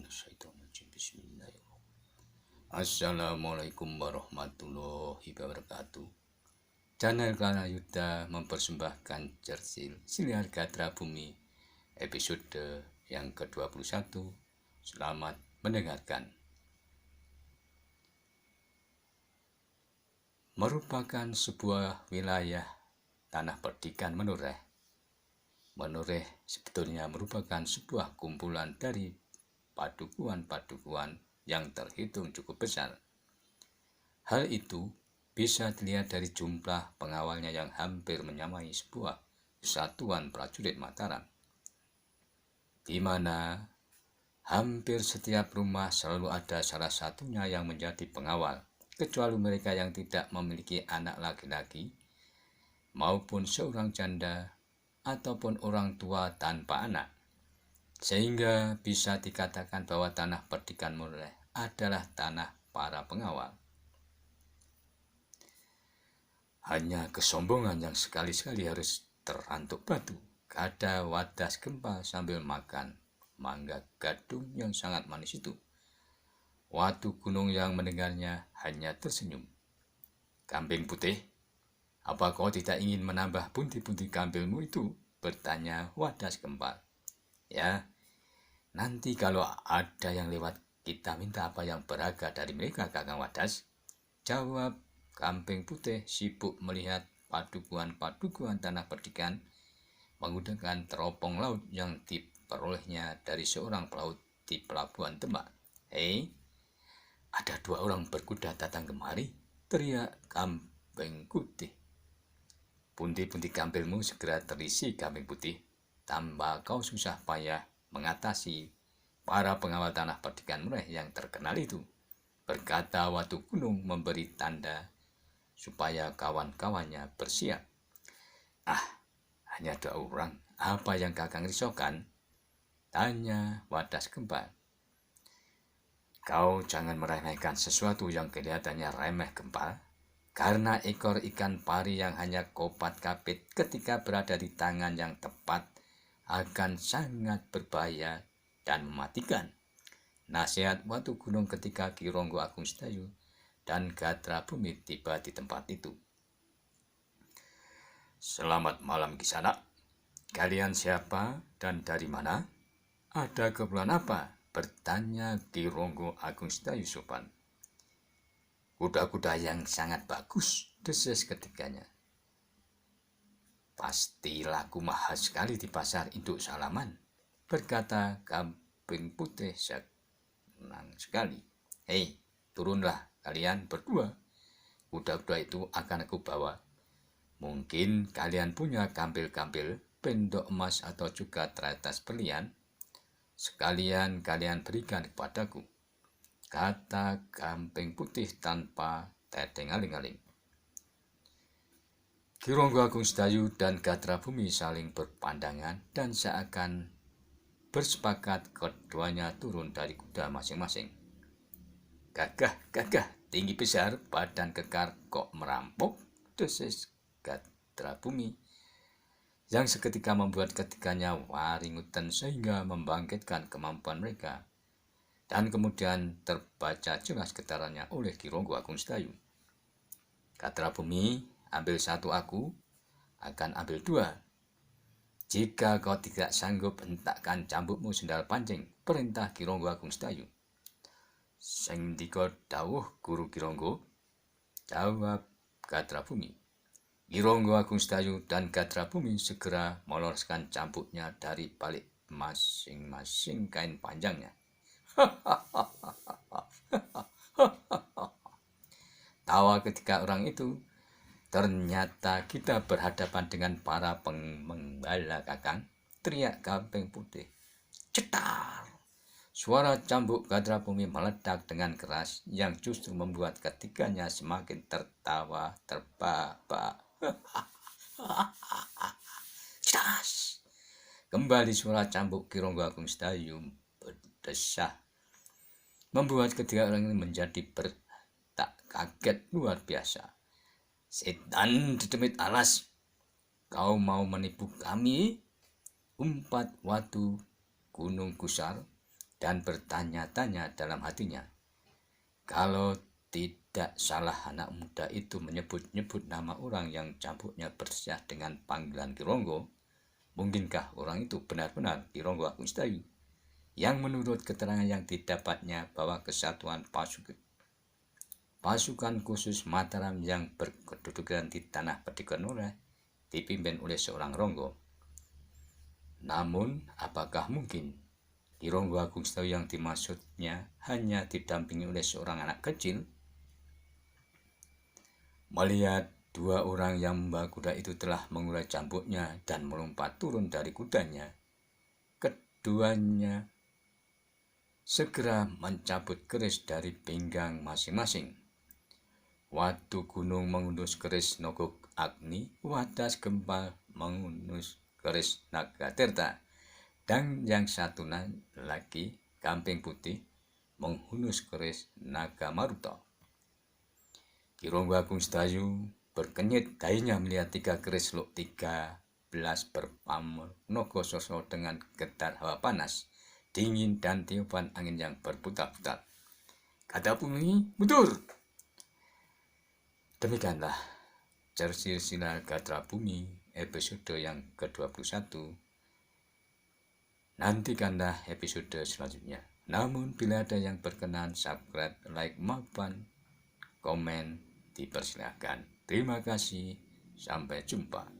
Bismillahirrahmanirrahim. Assalamualaikum warahmatullahi wabarakatuh. Channel Klana Yuda mempersembahkan Cersil Siliar Gatra Bumi episode yang ke-21. Selamat mendengarkan. Merupakan sebuah wilayah tanah perdikan Menoreh. Menoreh sebetulnya merupakan sebuah kumpulan dari padukuan-padukuan yang terhitung cukup besar. Hal itu bisa dilihat dari jumlah pengawalnya yang hampir menyamai sebuah kesatuan prajurit Mataram, di mana hampir setiap rumah selalu ada salah satunya yang menjadi pengawal, kecuali mereka yang tidak memiliki anak laki-laki maupun seorang janda ataupun orang tua tanpa anak. Sehingga bisa dikatakan bahwa tanah perdikan Menoreh adalah tanah para pengawal. Hanya kesombongan yang sekali-sekali harus terantuk batu. Kada wadas gempa sambil makan mangga gadung yang sangat manis itu. Watu gunung yang mendengarnya hanya tersenyum. Kambing putih, apa kau tidak ingin menambah punti-punti kambingmu itu? Bertanya Wadas Gempal. Ya, nanti kalau ada yang lewat kita minta apa yang berharga dari mereka, Kakang Wadas. Jawab Kambing Putih sibuk melihat padukuan-padukuan tanah perdikan menggunakan teropong laut yang diperolehnya dari seorang pelaut di pelabuhan Demak. Hei, ada dua orang berkuda datang kemari, teriak Kambing Putih. Punti-punti kambingmu segera terisi, Kambing Putih. Tambah kau susah payah mengatasi para pengawal tanah perdikan Menoreh yang terkenal itu, berkata Watu Gunung memberi tanda supaya kawan-kawannya bersiap. Ah, hanya dua orang, apa yang Kakang risaukan? Tanya Wadas Gempal. Kau jangan meremehkan sesuatu yang kelihatannya remeh, Gempal, karena ekor ikan pari yang hanya kopat kapit ketika berada di tangan yang tepat akan sangat berbahaya dan mematikan. Nasihat Watu Gunung ketika Ki Ronggo Agung Sedayu dan Gatra Bumi tiba di tempat itu. Selamat malam Kisana. Kalian siapa dan dari mana? Ada keperluan apa? Bertanya Ki Ronggo Agung Sedayu sopan. Kuda-kuda yang sangat bagus, desis ketiganya. Pasti laku mahal sekali di pasar induk Salaman, berkata Kambing Putih senang sekali. Hei, turunlah kalian berdua. Kuda-kuda itu akan aku bawa. Mungkin kalian punya kampil-kampil, pendok emas atau juga teratas berlian. Sekalian kalian berikan kepadaku, kata Kambing Putih tanpa teteng aling-aling. Ki Ronggo Agung Sedayu dan Gatra Bumi saling berpandangan dan seakan bersepakat keduanya turun dari kuda masing-masing. Gagah, gagah, tinggi besar, badan kekar, kok merampok, desis Gatra Bumi, yang seketika membuat ketiganya waringutan sehingga membangkitkan kemampuan mereka. Dan kemudian terbaca jelas getarannya oleh Ki Ronggo Agung Sedayu. Gatra Bumi, ambil satu aku, akan ambil dua. Jika kau tidak sanggup, hentakkan cambukmu sendal pancing, perintah Ki Ronggo Agung Sedayu. Sing ndika dawuh Guru Ki Ronggo, jawab Gatra Bumi. Ki Ronggo Agung Sedayu dan Gatra Bumi segera meloloskan cambuknya dari balik masing-masing kain panjangnya. Tawa ketika orang itu. Ternyata kita berhadapan dengan para penggembala, Kakang, teriak Kambing Putih. Cetar! Suara cambuk Gatra Bumi meledak dengan keras yang justru membuat ketiganya semakin tertawa terbahak. Cetas! Kembali suara cambuk Ki Ronggo Agung Sedayu berdesah, membuat ketiga orang ini menjadi tak kaget luar biasa. Setan didemit alas, kau mau menipu kami? Umpat Watu Gunung gusar. dan bertanya-tanya dalam hatinya, kalau tidak salah anak muda itu menyebut-nyebut nama orang yang cambuknya bersiah dengan panggilan Kironggo, mungkinkah orang itu benar-benar Kironggo Agung Sedayu yang menurut keterangan yang didapatnya bahwa kesatuan pasukan khusus Mataram yang berkedudukan di tanah Pedikonora dipimpin oleh seorang Ronggo. Namun, apakah mungkin Kironggo Agung Sedayu yang dimaksudnya hanya didampingi oleh seorang anak kecil? Melihat dua orang yang membawa kuda itu telah mengurai cambuknya dan melompat turun dari kudanya, keduanya segera mencabut keris dari pinggang masing-masing. Watu Gunung mengunus keris Nogok Agni, Wadas Gempa mengunus keris Nagatirta, dan yang satu lagi, Gamping Putih, menghunus keris Naga Maruta. Kironggo Agung Sedayu berkenyit dahinya melihat 3 keris Luk 13 berpamor Nogo Soso dengan getar hawa panas, dingin dan tiupan angin yang berputar-putar. Kata Bumi, mundur! Demikianlah silsilah Gatra Bumi episode yang ke-21. Nantikanlah episode selanjutnya. Namun bila ada yang berkenan, subscribe, like, maupun komen dipersilahkan. Terima kasih. Sampai jumpa.